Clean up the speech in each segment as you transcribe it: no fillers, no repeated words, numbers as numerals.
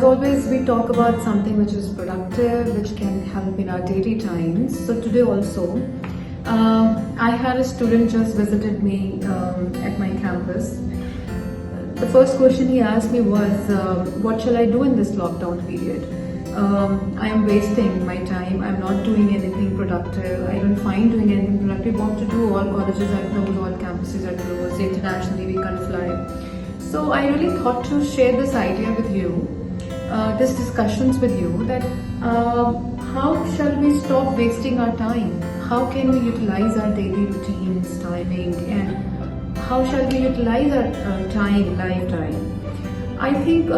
As always, we talk about something which is productive, which can help in our daily times. So today also, I had a student just visited me at my campus. The first question he asked me was, what shall I do in this lockdown period? I am wasting my time. I'm not doing anything productive. I don't find doing anything productive. What to do? All colleges are closed, all campuses are closed. Internationally, we can't fly. So I really thought to share this idea with you, this discussions with you, that how shall we stop wasting our time? How can we utilize our daily routines, timing, and how shall we utilize our time, lifetime? I think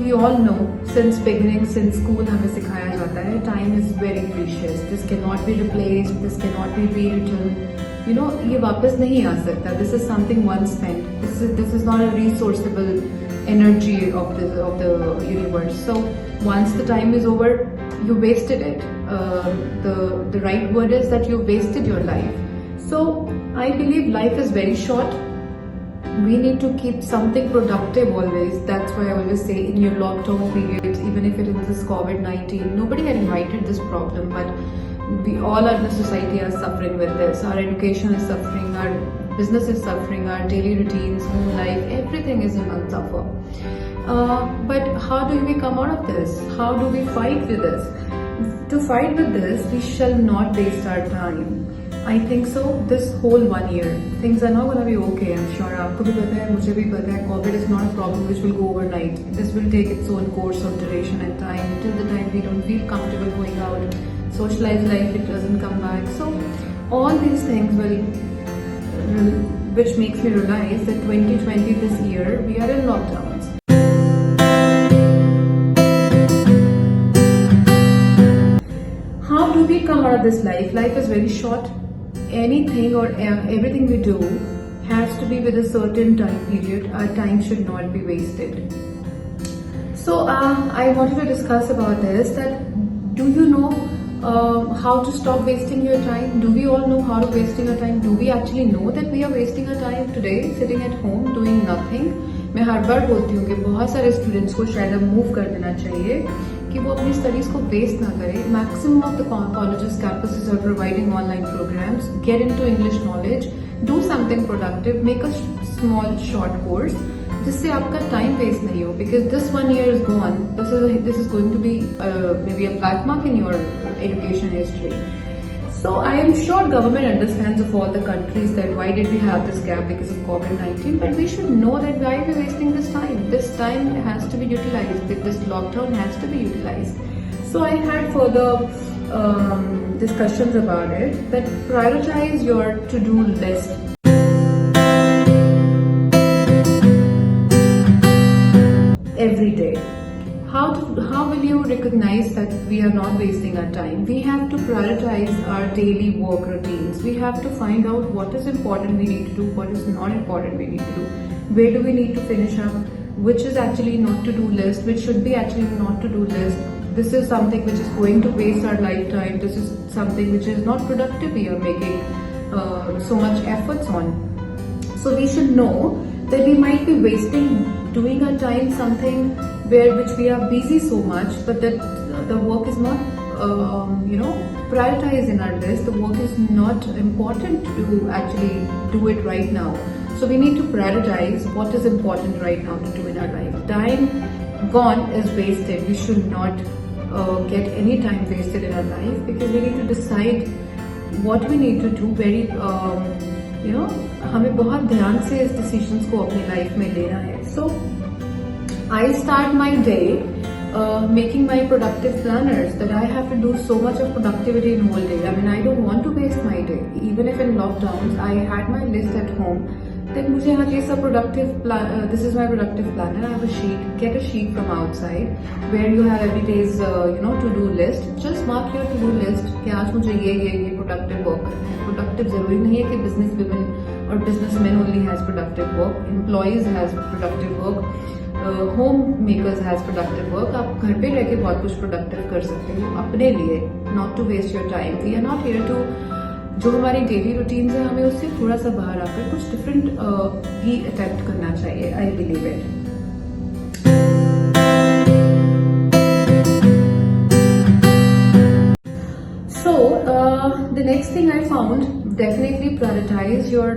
we all know since beginning, since school हमें सिखाया जाता है, time is very precious. This cannot be replaced. This cannot be rewritten. You know, ये वापस नहीं आ सकता. This is something once spent. This is not a resourceable energy of the universe. So once the time is over, you wasted it. The right word is that you wasted your life. So I believe life is very short. We need to keep something productive always. That's why I always say in your lockdown periods, even if it is this COVID-19, nobody had invited this problem, but we all in the society are suffering with this. Our education is suffering, our business is suffering, our daily routines, home life, everything is in suffer. But how do we come out of this? How do we fight with this? To fight with this, we shall not waste our time. I think so. This whole 1 year, things are not going to be okay. I'm sure. आपको भी पता है, मुझे भी पता है. COVID is not a problem which will go overnight. This will take its own course of duration and time. Till the time we don't feel comfortable going out, socialized life, it doesn't come back. So all these things which makes me realize that 2020 this year we are in lockdowns. How do we come out of this life? Life is very short. Anything or everything we do has to be with a certain time period. Our time should not be wasted. So I wanted to discuss about this, that do you know how to stop wasting your time? Do we all know how to wasting our time? Do we actually know that we are wasting our time today sitting at home doing nothing? मैं हर बार बोलती हूँ कि बहुत सारे students को शायद अब move कर देना चाहिए कि वो अपनी स्टडीज को वेस्ट ना करें. Maximum of the colleges campuses are providing online programs. Get into English knowledge, do something productive, make a small short course जिससे आपका टाइम वेस्ट नहीं हो. Because this 1 year is gone. This is going to be maybe a black mark in your education history. So I am sure government understands of all the countries that why did we have this gap because of COVID-19, but we should know that why are we wasting this time? This time has to be utilized. This lockdown has to be utilized. So I had further discussions about it, that prioritize your to-do list. Every day. How will you recognize that we are not wasting our time? We have to prioritize our daily work routines. We have to find out what is important we need to do, what is not important we need to do. Where do we need to finish up? Which is actually not to-do list, which should be actually not to-do list. This is something which is going to waste our lifetime. This is something which is not productive we are making so much efforts on. So we should know that we might be wasting doing our time something which we are busy so much, but that the work is not prioritized in our list. The work is not important to actually do it right now. So we need to prioritize what is important right now to do in our life. Time gone is wasted. We should not get any time wasted in our life, because we need to decide what we need to do very हमें बहुत ध्यान से इस decisions को अपनी life में लेना है. So I start my day making my productive planners, that I have to do so much of productivity in whole day. I mean, I don't want to waste my day. Even if in lockdowns I had my list at home, then मुझे यहाँ ये सब productive this is my productive planner. I have a sheet. Get a sheet from outside where you have every day's to-do list. Just mark your to-do list कि आज मुझे ये productive work करना है. Productive जरूरी नहीं है कि business women or businessmen only has productive work. Employees has productive work. Home makers has productive work. आप घर पे रह के बहुत कुछ प्रोडक्टिव कर सकते हो अपने लिए. Not to waste your time. We are not here to, जो हमारी डेली रूटीन्स है हमें उससे थोड़ा सा बाहर आकर कुछ डिफरेंट भी अटेम्प्ट करना चाहिए. I believe it. So the next thing I found, definitely prioritize your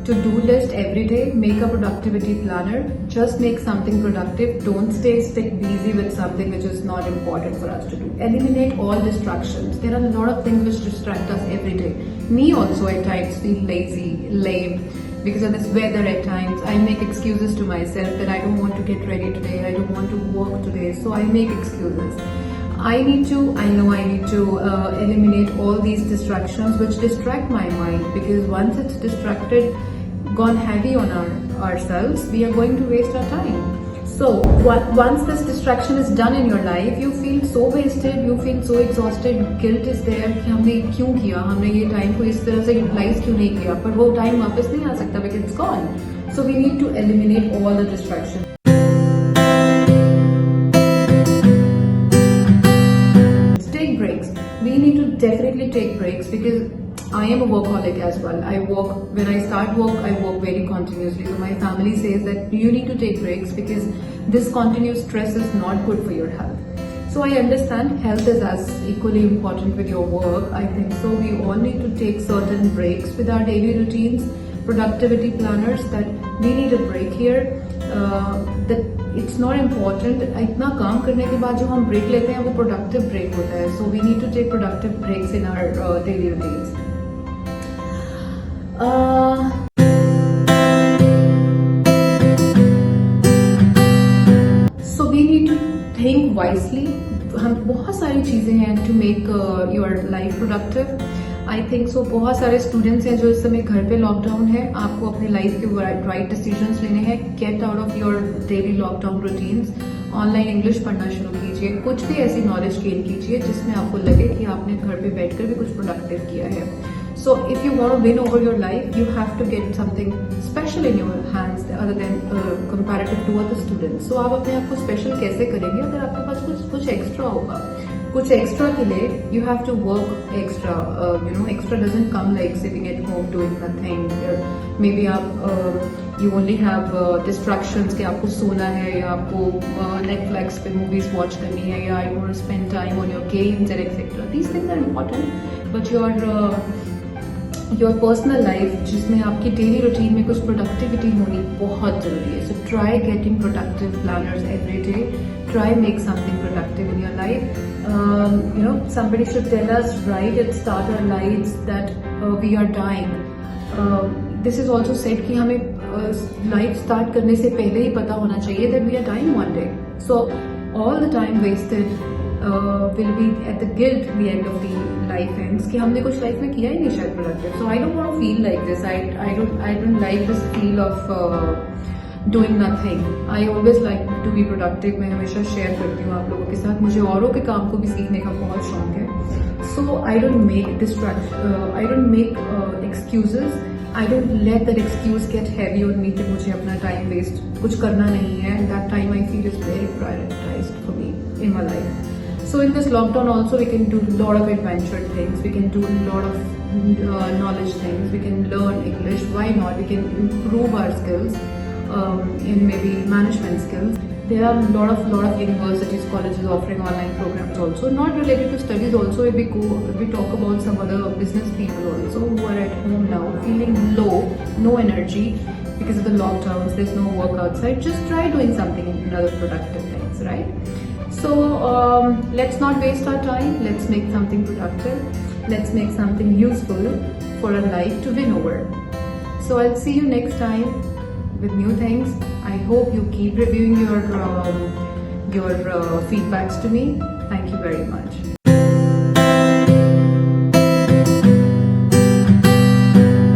to-do list every day. Make a productivity planner. Just make something productive. Don't stick busy with something which is not important for us to do. Eliminate all distractions. There are a lot of things which distract us every day. Me also at times feel lazy, lame, because of this weather at times. I make excuses to myself that I don't want to get ready today, I don't want to work today, so I make excuses. I know I need to eliminate all these distractions which distract my mind, because once it's distracted, gone heavy on ourselves, we are going to waste our time. So once this distraction is done in your life, you feel so wasted, you feel so exhausted, guilt is there कि हमने क्यों किया, हमने ये time को इस तरह से यूटिलाइज क्यों नहीं किया, पर वो टाइम वापस नहीं आ सकता because it's gone. So we need to eliminate all the distractions. Take breaks. We need to definitely take breaks because I am a workaholic as well. When I start work, I work very continuously. So my family says that you need to take breaks because this continuous stress is not good for your health. So I understand health is as equally important with your work. I think so. We all need to take certain breaks with our daily routines, productivity planners, that we need a break here. That it's not important. इतना काम करने के बाद जो हम break लेते हैं वो productive break होता है. So we need to take productive breaks in our daily routines. So we need to think wisely. हम बहुत सारी चीज़ें हैं to make your life productive. I think so बहुत सारे स्टूडेंट्स हैं जो इस समय घर पे लॉकडाउन है. आपको अपनी लाइफ के राइट डिसीजंस लेने हैं. Get out of your daily lockdown routines. Online English पढ़ना शुरू कीजिए. कुछ भी ऐसी नॉलेज गेन कीजिए जिसमें आपको लगे कि आपने घर पे बैठकर भी कुछ प्रोडक्टिव किया है. So if you want to win over your life, you have to get something special in your hands other than comparative to other students. So आप अपने आप को स्पेशल कैसे करेंगे अगर आपके पास कुछ एक्स्ट्रा होगा. कुछ एक्स्ट्रा के लिए you have to work extra. Extra doesn't come like sitting at home doing nothing. Maybe आप you only have distractions कि आपको सोना है या आपको Netflix पे movies watch करनी है या you want to spend time on your games and etc. These things are important, but your personal life जिसमें आपकी डेली रूटीन में कुछ प्रोडक्टिविटी होनी बहुत जरूरी है. So try getting productive planners every day. Try make something productive in your life. Somebody should tell us right at start our lives that we are dying. This is also said कि हमें life start करने से पहले ही पता होना चाहिए that we are dying one day. So all the time wasted will be at the guilt at the end of the life ends कि हमने कुछ लाइफ में किया ही नहीं शायद productive. So I don't want to feel like this. I don't like this feel of doing nothing. I always like to be productive. मैं हमेशा share करती हूँ आप लोगों के साथ. मुझे औरों के काम को भी सीखने का बहुत शौक है. So I don't make I don't make excuses. I don't let that excuse get heavy on me कि मुझे अपना टाइम वेस्ट कुछ करना नहीं है. That time I feel is very prioritized for me in my life. So in this lockdown also we can do a lot of adventure things. We can do a lot of knowledge things. We can learn English. Why not? We can improve our skills in maybe management skills. There are a lot of universities, colleges offering online programs also, not related to studies also. If we talk about some other business people also who are at home now feeling low, no energy because of the lockdowns, there's no work outside, just try doing something in other productive things, right? So let's not waste our time. Let's make something productive. Let's make something useful for our life to win over. So I'll see you next time with new things. I hope you keep reviewing your feedbacks to me. Thank you very much.